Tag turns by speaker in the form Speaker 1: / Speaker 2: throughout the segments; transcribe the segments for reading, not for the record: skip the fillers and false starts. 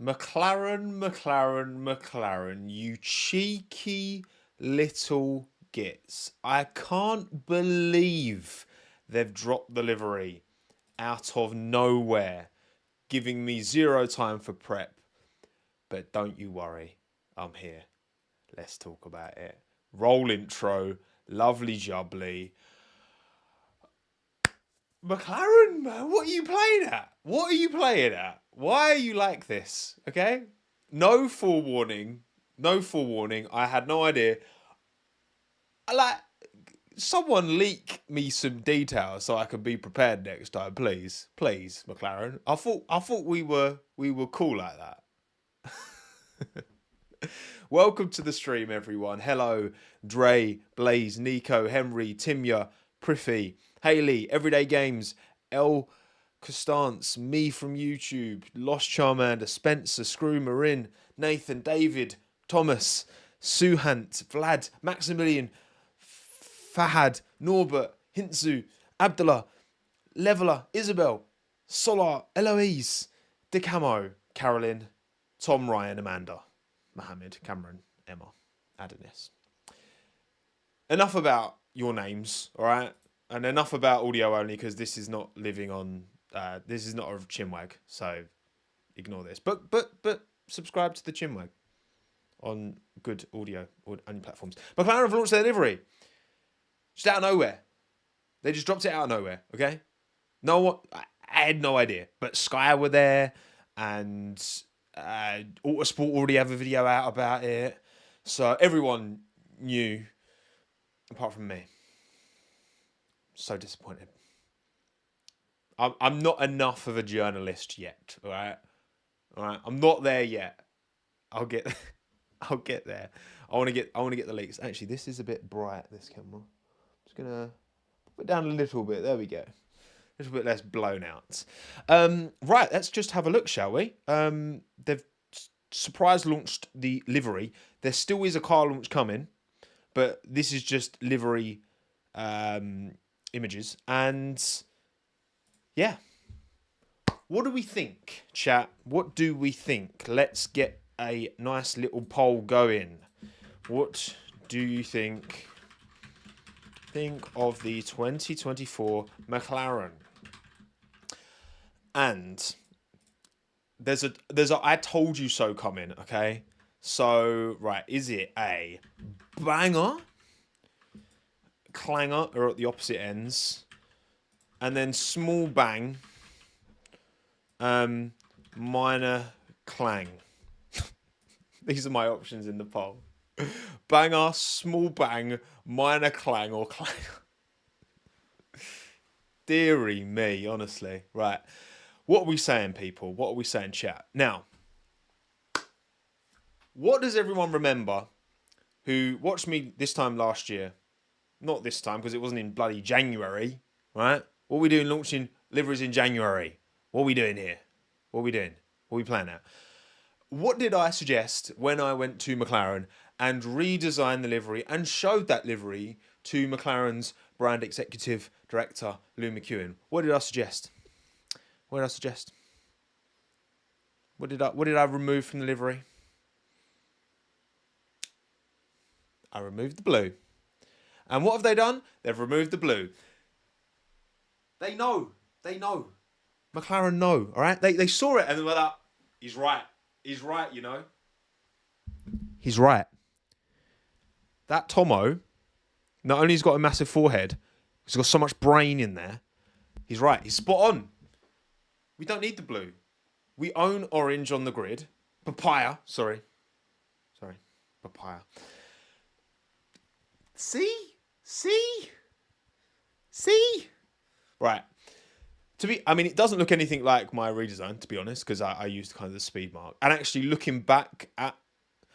Speaker 1: McLaren, you cheeky little gits. I can't believe they've dropped the livery out of nowhere, giving me zero time for prep. But don't you worry, I'm here. Let's talk about it. Roll intro, lovely jubbly. McLaren, man, what are you playing at? What are you playing at? Why are you like this? Okay? No forewarning. I had no idea. Someone leak me some details so I can be prepared next time, please. Please, McLaren. I thought we were cool like that. Welcome to the stream, everyone. Hello, Dre, Blaze, Nico, Henry, Timya, Priffy, Haley, Everyday Games, El Constance, me from YouTube, Lost Charmander, Spencer, Screw, Marin, Nathan, David, Thomas, Suhant, Vlad, Maximilian, Fahad, Norbert, Hintzu, Abdullah, Leveler, Isabel, Solar, Eloise, Decamo, Carolyn, Tom, Ryan, Amanda, Mohammed, Cameron, Emma, Adonis. Enough about your names, all right? And enough about audio only, because this is not living on. This is not a Chinwag, so ignore this. But subscribe to the Chinwag on good audio or any platforms. McLaren have launched their livery just out of nowhere. They just dropped it out of nowhere. Okay, no one. I had no idea, but Sky were there, and Autosport already have a video out about it, so everyone knew, apart from me. So disappointed. I'm not enough of a journalist yet. All right. I'm not there yet. I'll get there. I want to get the leaks. Actually, this is a bit bright. This camera. I'm just gonna put it down a little bit. There we go. A little bit less blown out. Right. Let's just have a look, shall we? They've surprise launched the livery. There still is a car launch coming, but this is just livery images. And yeah, what do we think, chat? What do we think? Let's get a nice little poll going. What do you think of the 2024 McLaren? And there's a I told you so coming, okay? So, right, is it a banger, clanger, or at the opposite ends, and then small bang, minor clang? These are my options in the poll. Banger, small bang, minor clang, or clang. Deary me, honestly. Right. What are we saying, people? What are we saying, chat? Now, what does everyone remember who watched me this time last year? Not this time, because it wasn't in bloody January, right? What are we doing launching liveries in January? What are we doing here? What are we doing? What are we planning out? What did I suggest when I went to McLaren and redesigned the livery and showed that livery to McLaren's brand executive director, Lou McEwen? What did I suggest? What did I suggest? What did I remove from the livery? I removed the blue. And what have they done? They've removed the blue. They know. McLaren know, all right? They saw it and they were like, he's right. He's right, you know. He's right. That Tommo, not only has got a massive forehead, he's got so much brain in there. He's right. He's spot on. We don't need the blue. We own orange on the grid. Papaya. Sorry. Papaya. See? Right. It doesn't look anything like my redesign, to be honest, because I used kind of the speed mark. And actually looking back at,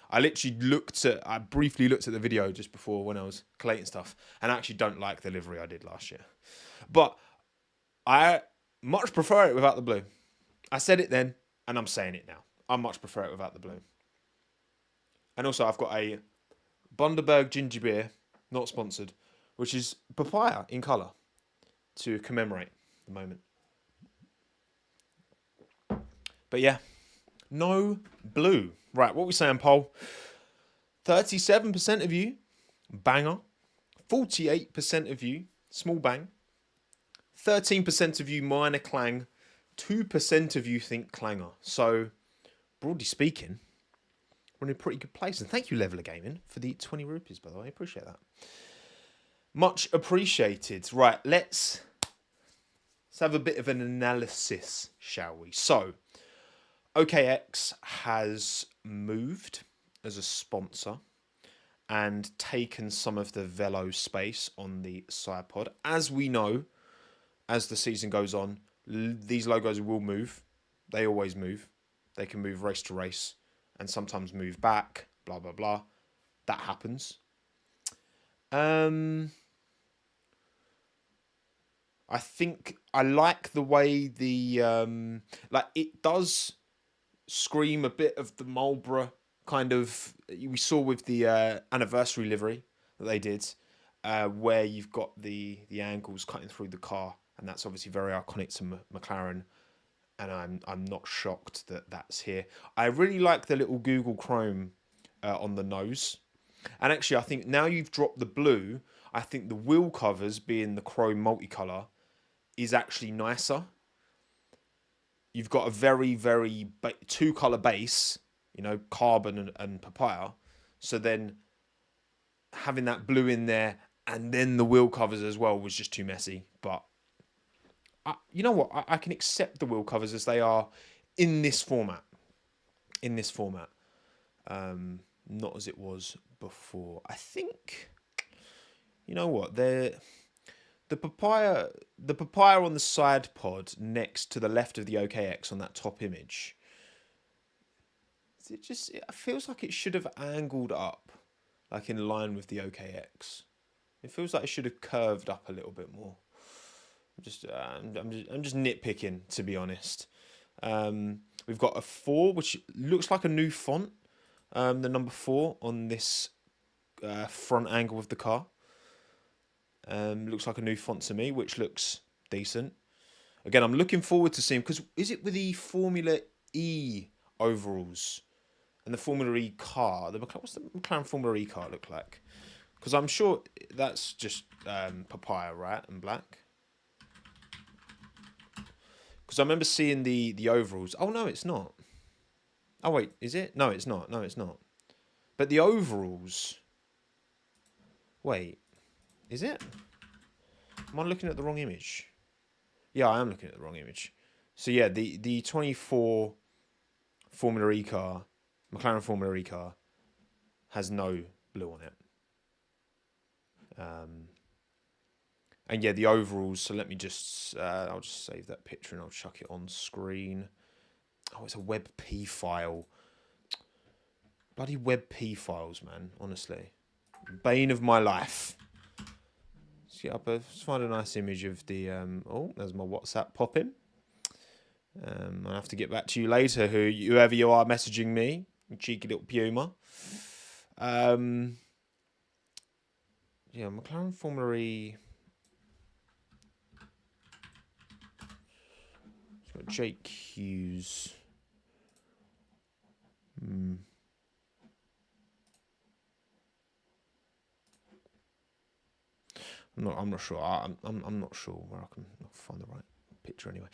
Speaker 1: I briefly looked at the video just before when I was collating stuff, and I actually don't like the livery I did last year. But I much prefer it without the blue. I said it then, and I'm saying it now. I much prefer it without the blue. And also, I've got a Bundaberg ginger beer, not sponsored, which is papaya in colour to commemorate the moment. But yeah, no blue. Right, what we saying, Paul? 37% of you, banger. 48% of you, small bang. 13% of you, minor clang. 2% of you think clanger. So, broadly speaking, we're in a pretty good place. And thank you, Leveler Gaming, for the 20 rupees, by the way. I appreciate that. Much appreciated. Right, let's have a bit of an analysis, shall we? So, OKX has moved as a sponsor and taken some of the Velo space on the side pod. As we know, as the season goes on, these logos will move. They always move. They can move race to race and sometimes move back, blah, blah, blah. That happens. I think I like the way the... it does scream a bit of the Marlborough kind of... We saw with the anniversary livery that they did, where you've got the angles cutting through the car. And that's obviously very iconic to McLaren. And I'm not shocked that that's here. I really like the little Google Chrome on the nose. And actually, I think now you've dropped the blue, I think the wheel covers being the chrome multicolour is actually nicer. You've got a very, very two-colour base, you know, carbon and papaya. So then having that blue in there and then the wheel covers as well was just too messy. But you know what? I can accept the wheel covers as they are in this format. Not as it was before. I think, you know what? The papaya on the side pod next to the left of the OKX on that top image. It feels like it should have angled up, like in line with the OKX. It feels like it should have curved up a little bit more. I'm just nitpicking, to be honest. We've got a 4, which looks like a new font. The number 4 on this front angle of the car. Looks like a new font to me, which looks decent. Again, I'm looking forward to seeing, because is it with the Formula E overalls and the Formula E car? What's the McLaren Formula E car look like? Because I'm sure that's just papaya, right, and black. Because I remember seeing the overalls. Oh, no, it's not. Oh, wait, is it? No, it's not. No, it's not. But the overalls... Wait, is it? Am I looking at the wrong image? Yeah, I am looking at the wrong image. So, yeah, the 24 Formula E car, McLaren Formula E car, has no blue on it. And yeah, the overalls, so let me just, I'll just save that picture and I'll chuck it on screen. Oh, it's a WebP file. Bloody WebP files, man, honestly. Bane of my life. Let's find a nice image of the, oh, there's my WhatsApp popping. I'll have to get back to you later, whoever you are messaging me, you cheeky little puma. Yeah, McLaren Formula E... Jake Hughes. I'm not sure. I'm not sure where I can find the right picture anyway.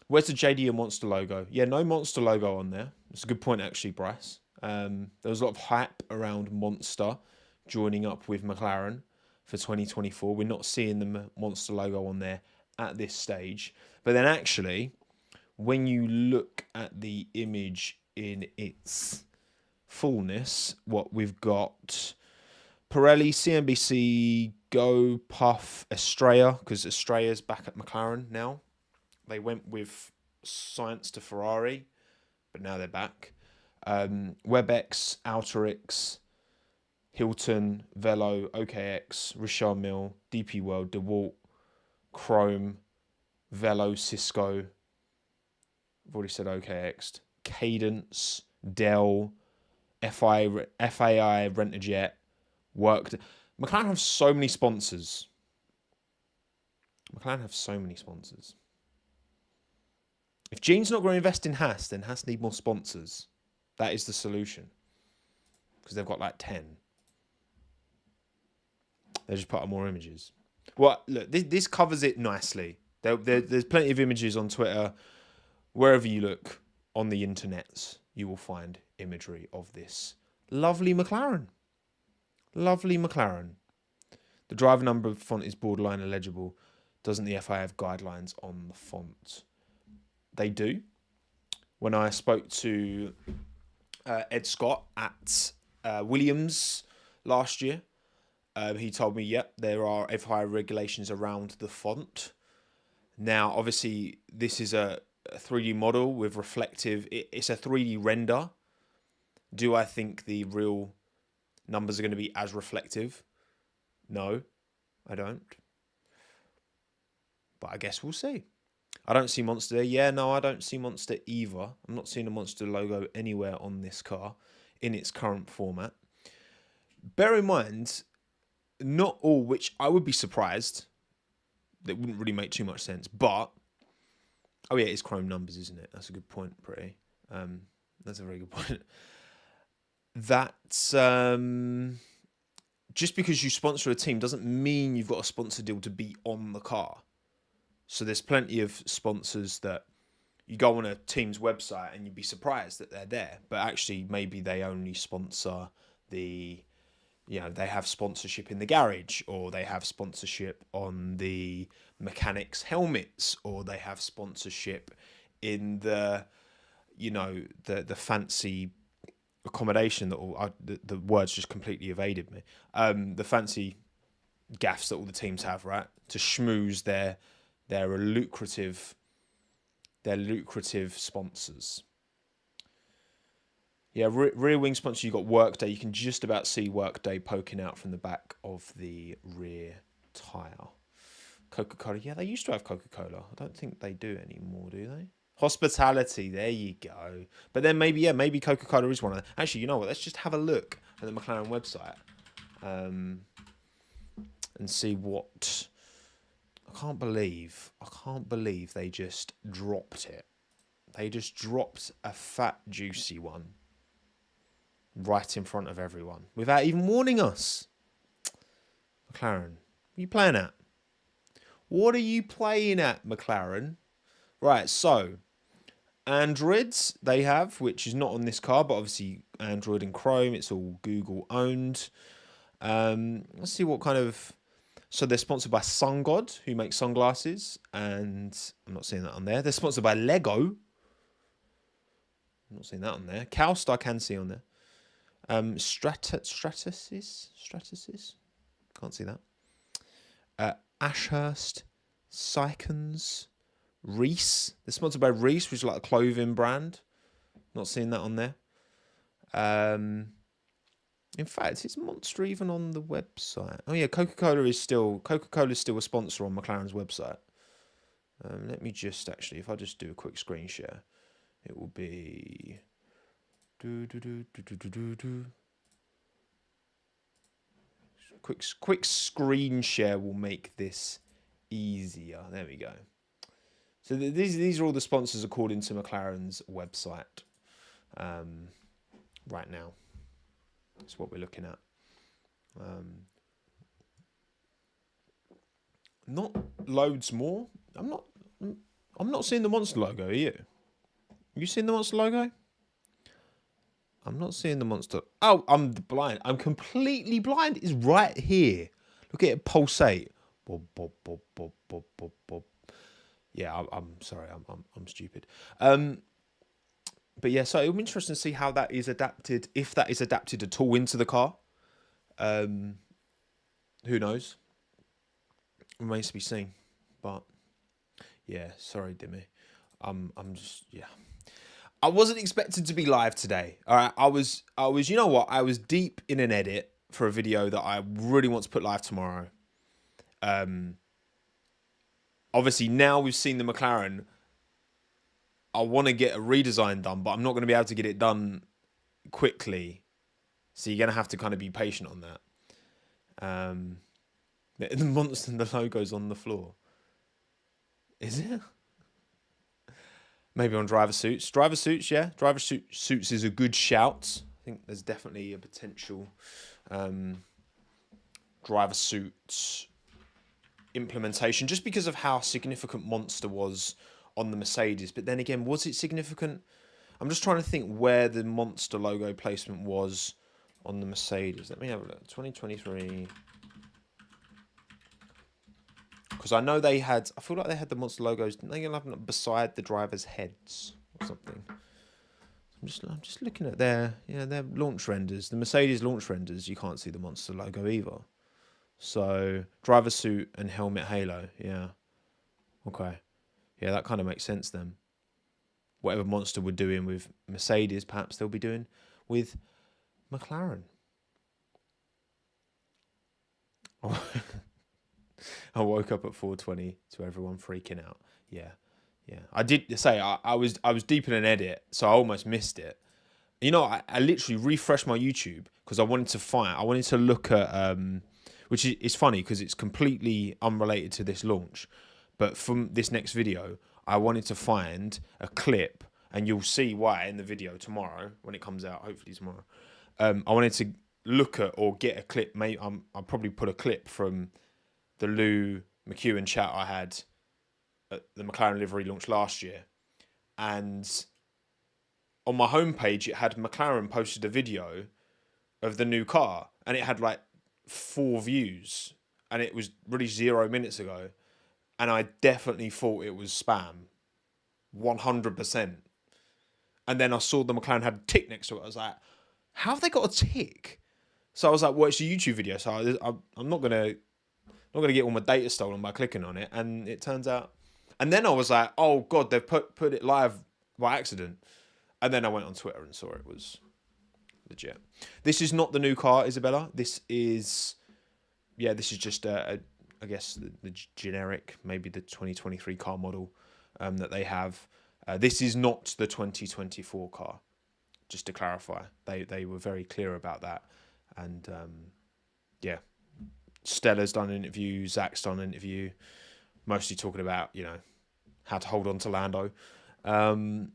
Speaker 1: Where's the JD and Monster logo? Yeah, no Monster logo on there. That's a good point actually, Bryce. There was a lot of hype around Monster joining up with McLaren for 2024. We're not seeing the Monster logo on there at this stage. But then actually, when you look at the image in its fullness, what we've got... Pirelli, CNBC, Go, Puff, Estrella, because Estrella's back at McLaren now. They went with Science to Ferrari, but now they're back. WebX, Outerix, Hilton, Velo, OKX, Richard Mille, DP World, DeWalt, Chrome, Velo, Cisco. I've already said OKX. Cadence, Dell, FAI, Rent-A-Jet, Worked. McLaren have so many sponsors. If Gene's not going to invest in Haas, then Haas need more sponsors. That is the solution. Because they've got like 10. They just put up more images. Well, look, this covers it nicely. There's plenty of images on Twitter. Wherever you look on the internets, you will find imagery of this lovely McLaren. Lovely McLaren. The driver number font is borderline illegible. Doesn't the FIA have guidelines on the font? They do. When I spoke to Ed Scott at Williams last year, he told me, yep, there are FIA regulations around the font. Now, obviously, this is a 3D model with reflective. It's a 3D render. Do I think the real numbers are going to be as reflective? No, I don't. But I guess we'll see. I don't see Monster. Yeah, no, I don't see Monster either. I'm not seeing a Monster logo anywhere on this car in its current format. Bear in mind, not all, which I would be surprised. That wouldn't really make too much sense. But, oh yeah, it's chrome numbers, isn't it? That's a good point, Pretty. That's a very good point. That's just because you sponsor a team doesn't mean you've got a sponsor deal to be on the car. So there's plenty of sponsors that you go on a team's website and you'd be surprised that they're there. But actually, maybe they only sponsor the, they have sponsorship in the garage, or they have sponsorship on the mechanics' helmets, or they have sponsorship in the, the fancy accommodation that the words just completely evaded me. The fancy gaffs that all the teams have, right, to schmooze their lucrative sponsors. Yeah, rear wing sponsor, you got Workday. You can just about see Workday poking out from the back of the rear tyre. Coca-Cola, yeah, they used to have Coca-Cola. I don't think they do anymore, do they? Hospitality, there you go. But then maybe Coca-Cola is one of them. Actually, you know what? Let's just have a look at the McLaren website and see what... I can't believe they just dropped it. They just dropped a fat, juicy one right in front of everyone without even warning us. McLaren, what are you playing at? What are you playing at, McLaren? Right, so Androids they have, which is not on this car, but obviously Android and Chrome, it's all Google owned. Let's see what kind of... So they're sponsored by SunGod, who makes sunglasses, and I'm not seeing that on there. They're sponsored by Lego. I'm not seeing that on there. Cowstar I can see on there. Stratasys? Can't see that. Ashurst, Sycons, Reese. They're sponsored by Reese, which is like a clothing brand. Not seeing that on there. In fact, is Monster even on the website? Oh yeah, Coca-Cola is still a sponsor on McLaren's website. Let me just actually, if I just do a quick screen share, it will be quick screen share will make this easier. There we go. So these are all the sponsors according to McLaren's website right now. That's what we're looking at. Not loads more. I'm not seeing the Monster logo. Are you? You seeing the Monster logo? I'm not seeing the Monster. Oh, I'm blind. I'm completely blind. It's right here. Look at it pulsate. Bob, bob, bob, bob, bob, bob, bob. Yeah, I'm sorry. I'm stupid. But yeah, so it'll be interesting to see how that is adapted, if that is adapted at all into the car. Who knows? Remains to be seen. But yeah, sorry, Dimmy. I'm just, yeah. I wasn't expected to be live today. All right, I was. You know what? I was deep in an edit for a video that I really want to put live tomorrow. Obviously, now we've seen the McLaren. I want to get a redesign done, but I'm not going to be able to get it done quickly. So you're going to have to kind of be patient on that. The monster and the logo's on the floor. Is it? Maybe on driver suits. Driver suits, yeah. Suits is a good shout. I think there's definitely a potential driver suit implementation just because of how significant Monster was on the Mercedes. But then again, was it significant? I'm just trying to think where the Monster logo placement was on the Mercedes. Let me have a look. 2023. Because I know they had, I feel like they had the Monster logos. Didn't they have them beside the drivers' heads or something? I'm just looking at their launch renders. The Mercedes launch renders, you can't see the Monster logo either. So driver suit and helmet halo, yeah. Okay. Yeah, that kind of makes sense then. Whatever Monster were doing with Mercedes, perhaps they'll be doing with McLaren. I woke up at 4:20 to everyone freaking out. Yeah. I did say I was deep in an edit, so I almost missed it. You know, I literally refreshed my YouTube because I wanted to look at which is funny because it's completely unrelated to this launch. But from this next video, I wanted to find a clip, and you'll see why in the video tomorrow when it comes out, hopefully tomorrow. I wanted to look at or get a clip. I'll probably put a clip from the Lou McEwen chat I had at the McLaren livery launch last year. And on my homepage, it had McLaren posted a video of the new car, and it had like 4 views, and it was really 0 minutes ago. And I definitely thought it was spam, 100%. And then I saw the McLaren had a tick next to it. I was like, how have they got a tick? So I was like, well, it's a YouTube video, so I'm not gonna get all my data stolen by clicking on it. And it turns out, and then I was like, oh god, they've put it live by accident. And then I went on Twitter and saw it was legit. This is not the new car, Isabella. This is just I guess the generic, maybe the 2023 car model that they have. This is not the 2024 car. Just to clarify, they were very clear about that. And yeah, Stella's done an interview, Zach's done an interview, mostly talking about, you know, how to hold on to Lando. But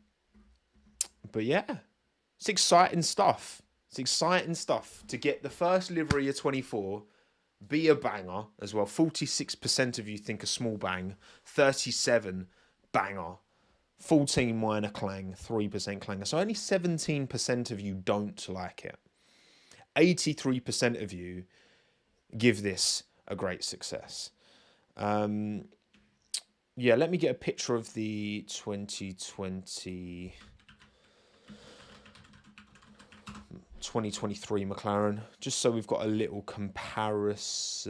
Speaker 1: yeah, it's exciting stuff. It's exciting stuff to get the first livery of 24 be a banger as well. 46% of you think a small bang, 37 banger, 14 minor clang, 3% clanger. So only 17% of you don't like it. 83% of you give this a great success. Yeah, let me get a picture of the 2023 McLaren, just so we've got a little comparison.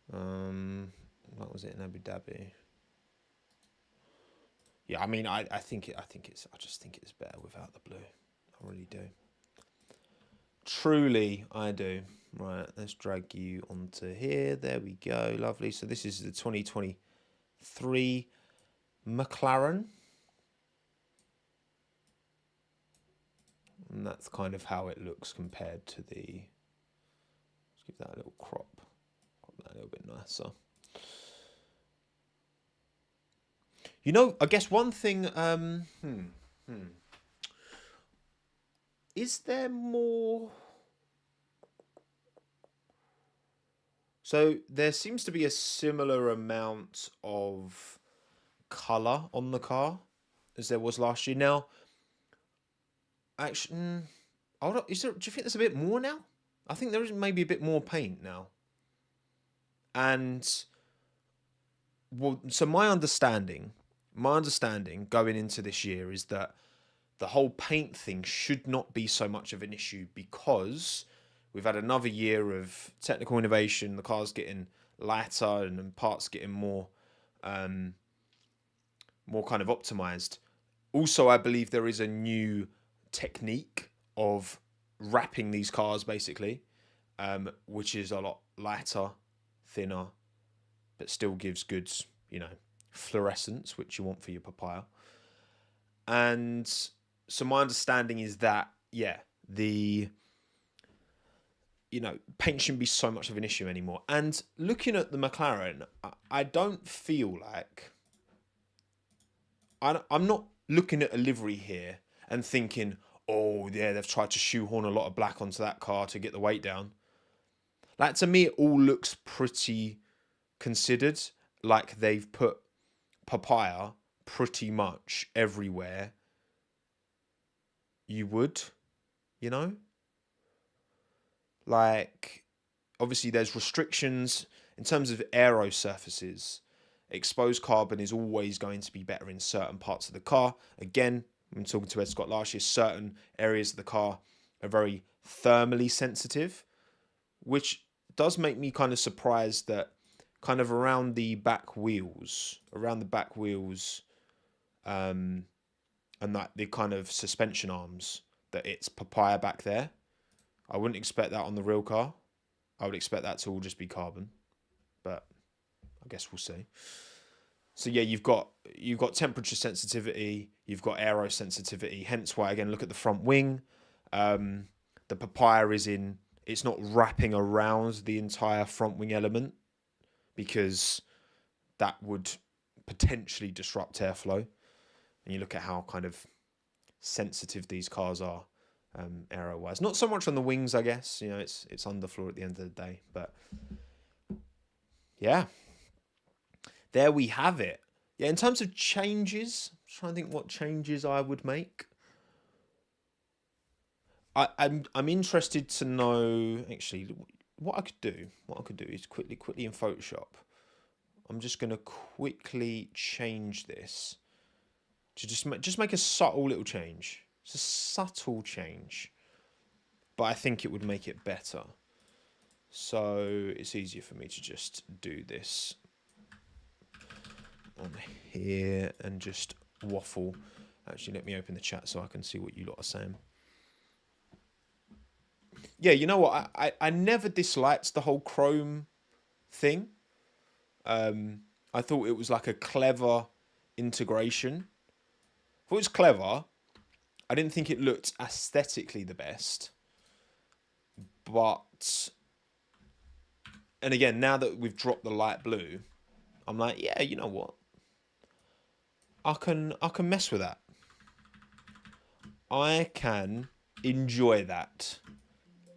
Speaker 1: What was it in Abu Dhabi? Yeah, I mean, I just think it's better without the blue. I really do. Truly, I do. Right, let's drag you onto here. There we go. Lovely. So this is the 2023 McLaren. And that's kind of how it looks compared to the... Let's give that a little crop. Crop that a little bit nicer. You know, I guess one thing... Is there more... So there seems to be a similar amount of colour on the car as there was last year. Now, actually, hold on, do you think there's a bit more now? I think there is maybe a bit more paint now. And, well, so my understanding going into this year is that the whole paint thing should not be so much of an issue because we've had another year of technical innovation. The car's getting lighter and parts getting more kind of optimized. Also, I believe there is a new technique of wrapping these cars, basically, which is a lot lighter, thinner, but still gives good, you know, fluorescence, which you want for your papaya. And so my understanding is that, yeah, the paint shouldn't be so much of an issue anymore. And looking at the McLaren, I don't feel like... I'm not looking at a livery here and thinking, oh, yeah, they've tried to shoehorn a lot of black onto that car to get the weight down. Like, to me, it all looks pretty considered. Like, they've put papaya pretty much everywhere you would, Like, obviously, there's restrictions in terms of aero surfaces. Exposed carbon is always going to be better in certain parts of the car. Again, when talking to Ed Scott last year, certain areas of the car are very thermally sensitive, which does make me kind of surprised that kind of around the back wheels, and that the kind of suspension arms, that it's papaya back there. I wouldn't expect that on the real car. I would expect that to all just be carbon, but I guess we'll see. So yeah, you've got temperature sensitivity, you've got aero sensitivity. Hence why, again, look at the front wing. The papaya it's not wrapping around the entire front wing element, because that would potentially disrupt airflow. And you look at how kind of sensitive these cars are, aero wise. Not so much on the wings, I guess. It's underfloor at the end of the day, but yeah. There we have it. Yeah, in terms of changes, I'm trying to think what changes I would make. I'm interested to know, actually, what I could do. What I could do is quickly in Photoshop. I'm just going to quickly change this to just make a subtle little change. It's a subtle change, but I think it would make it better. So it's easier for me to just do this on here and just waffle. Actually, let me open the chat so I can see what you lot are saying. Yeah, you know what? I never disliked the whole chrome thing. I thought it was like a clever integration. I thought it was clever. I didn't think it looked aesthetically the best. But, and again, now that we've dropped the light blue, I'm like, yeah, you know what? I can mess with that. I can enjoy that.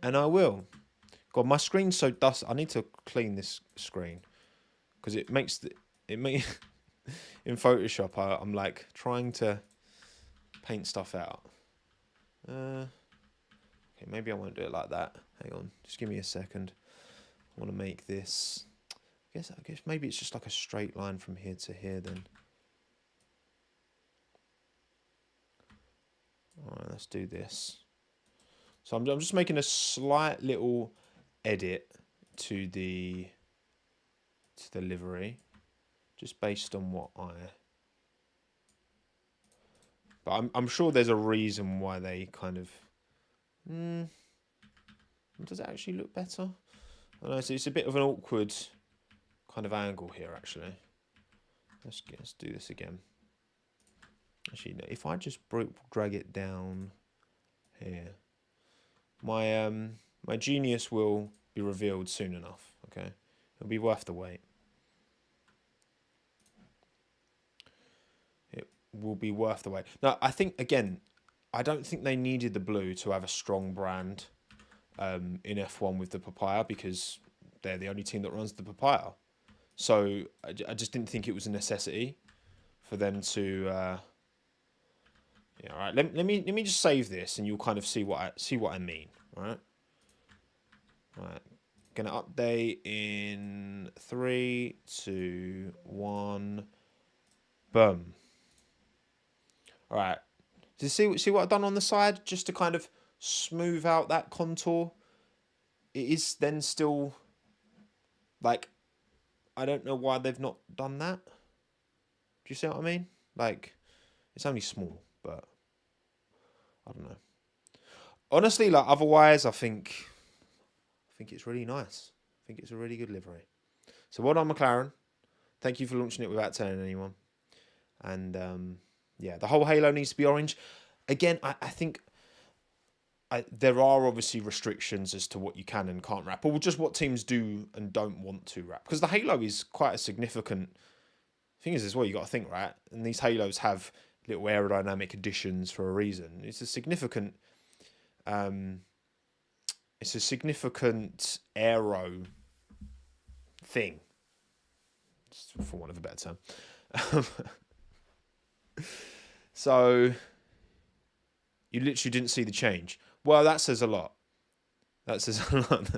Speaker 1: And I will. God, my screen's so dusty. I need to clean this screen, because it makes in Photoshop I'm like trying to paint stuff out. Okay, maybe I won't do it like that. Hang on, just give me a second. I want to make this. I guess maybe it's just like a straight line from here to here then. All right, let's do this. So I'm just making a slight little edit to the livery, just based on what But I'm sure there's a reason why they kind of. Does it actually look better? I don't know. So it's a bit of an awkward kind of angle here, actually. Let's do this again. Actually, no, if I just drag it down here, my genius will be revealed soon enough. Okay, it'll be worth the wait. It will be worth the wait. Now, I think, again, I don't think they needed the blue to have a strong brand in F1 with the papaya, because they're the only team that runs the papaya. So I just didn't think it was a necessity for them to. Yeah, all right. Let me just save this, and you'll kind of see what I mean. All right. All right. Gonna update in 3, 2, 1. Boom. All right. Do you see what I've done on the side, just to kind of smooth out that contour? It is then still like, I don't know why they've not done that. Do you see what I mean? Like, it's only small, but I don't know. Honestly, like, otherwise, I think it's really nice. I think it's a really good livery. So well done, McLaren. Thank you for launching it without telling anyone. And yeah, the whole halo needs to be orange. Again, I think there are obviously restrictions as to what you can and can't wrap, or just what teams do and don't want to wrap. Because the halo is quite a significant thing as well. You got to think, right? And these halos have little aerodynamic additions for a reason. It's a significant, um, aero thing, for want of a better term. So you literally didn't see the change. Well, that says a lot. That says a lot.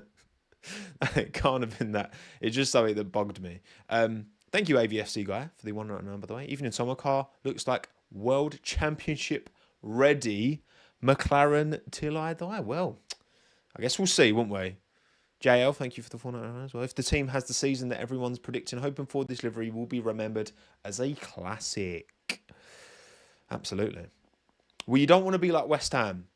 Speaker 1: It can't have been that. It's just something that bugged me. Thank you, AVFC guy, for the 199, by the way. Even in Tommo car, looks like World Championship ready McLaren till I die. Well, I guess we'll see, won't we? JL, thank you for the 499 as well. If the team has the season that everyone's predicting, hoping for, this livery will be remembered as a classic. Absolutely. Well, you don't want to be like West Ham,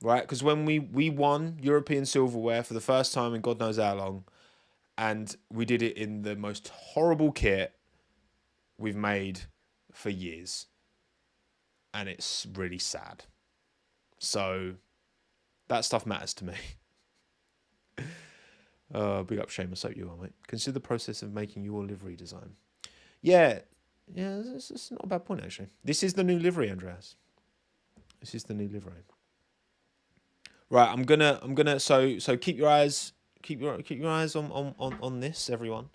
Speaker 1: right? Because when we won European silverware for the first time in God knows how long, and we did it in the most horrible kit we've made for years. And it's really sad. So that stuff matters to me. Big up Seamus, hope you are, mate. Consider the process of making your livery design. Yeah, it's not a bad point, actually. This is the new livery, Andreas. This is the new livery. Right, I'm gonna so keep your eyes on this, everyone.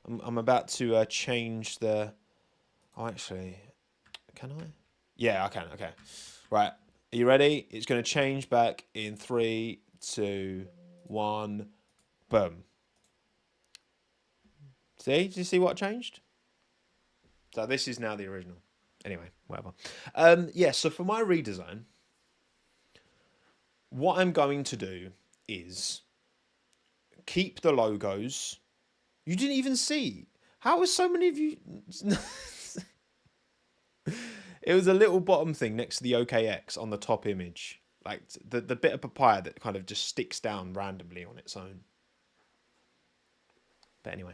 Speaker 1: I'm about to change the. Oh, actually, can I? Yeah, I can. Okay, right. Are you ready? It's going to change back in 3, 2, 1. Boom. See? Did you see what changed? So this is now the original. Anyway, whatever. Yeah. So for my redesign, what I'm going to do is keep the logos. You didn't even see. How are so many of you? It was a little bottom thing next to the OKX on the top image. Like the bit of papaya that kind of just sticks down randomly on its own. But anyway.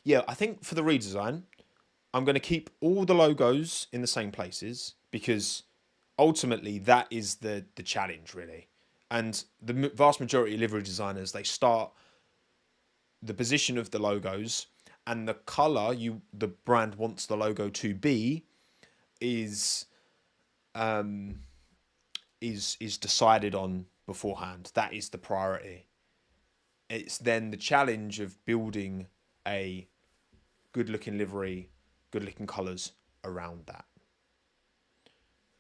Speaker 1: Yeah, I think for the redesign, I'm going to keep all the logos in the same places because ultimately that is the challenge, really. And the vast majority of livery designers, they start the position of the logos and the color the brand wants the logo to be is decided on beforehand. That is the priority. It's then the challenge of building a good-looking livery, good-looking colours around that.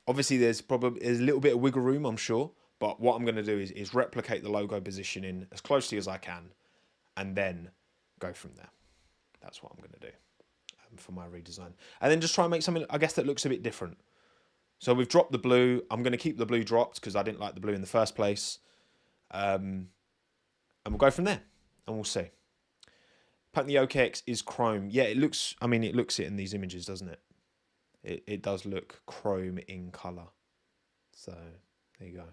Speaker 1: Obviously, there's a little bit of wiggle room, I'm sure, but what I'm going to do is replicate the logo positioning as closely as I can, and then go from there. That's what I'm going to do for my redesign. And then just try and make something, I guess, that looks a bit different. So we've dropped the blue. I'm going to keep the blue dropped because I didn't like the blue in the first place. And we'll go from there, and we'll see. Apparently the OKX is chrome. Yeah, it looks it in these images, doesn't it? It does look chrome in colour. So, there you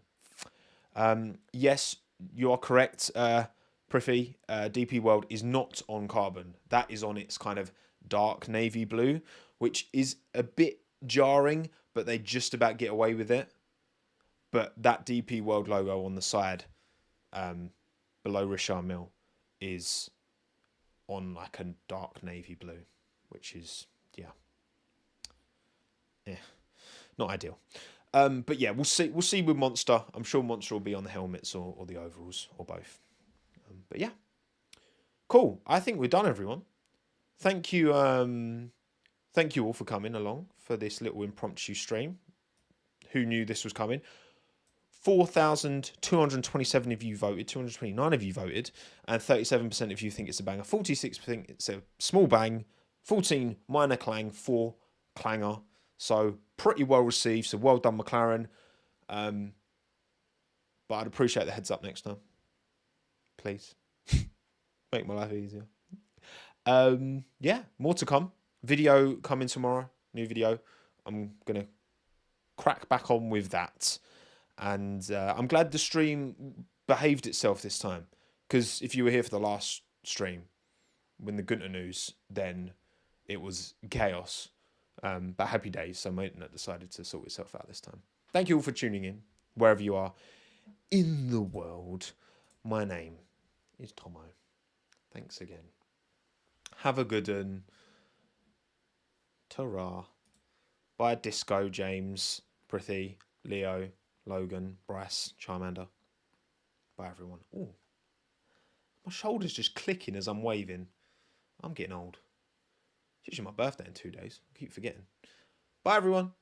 Speaker 1: go. Yes, you are correct, Priffy. DP World is not on carbon. That is on its kind of dark navy blue, which is a bit jarring, but they just about get away with it. But that DP World logo on the side, below Richard Mille, is on like a dark navy blue, which is not ideal. But yeah, we'll see with Monster. I'm sure Monster will be on the helmets or the overalls or both. But yeah, cool. I think we're done, everyone. Thank you all for coming along for this little impromptu stream. Who knew this was coming? 4,227 of you voted, 229 of you voted, and 37% of you think it's a banger. 46% think it's a small bang, 14 minor clang, 4 clanger. So pretty well received. So well done, McLaren. But I'd appreciate the heads up next time. Please. Make my life easier. Yeah, more to come. Video coming tomorrow. New video. I'm going to crack back on with that. And I'm glad the stream behaved itself this time. Because if you were here for the last stream, when the Gunter news, then it was chaos. But happy days. So my internet decided to sort itself out this time. Thank you all for tuning in, wherever you are. in the world. My name is Tommo. Thanks again. Have a good one. Ta-ra. Bye, Disco, James, Prithee, Leo, Logan, Bryce, Charmander. Bye, everyone. Ooh, my shoulder's just clicking as I'm waving. I'm getting old. It's usually my birthday in 2 days. I keep forgetting. Bye, everyone.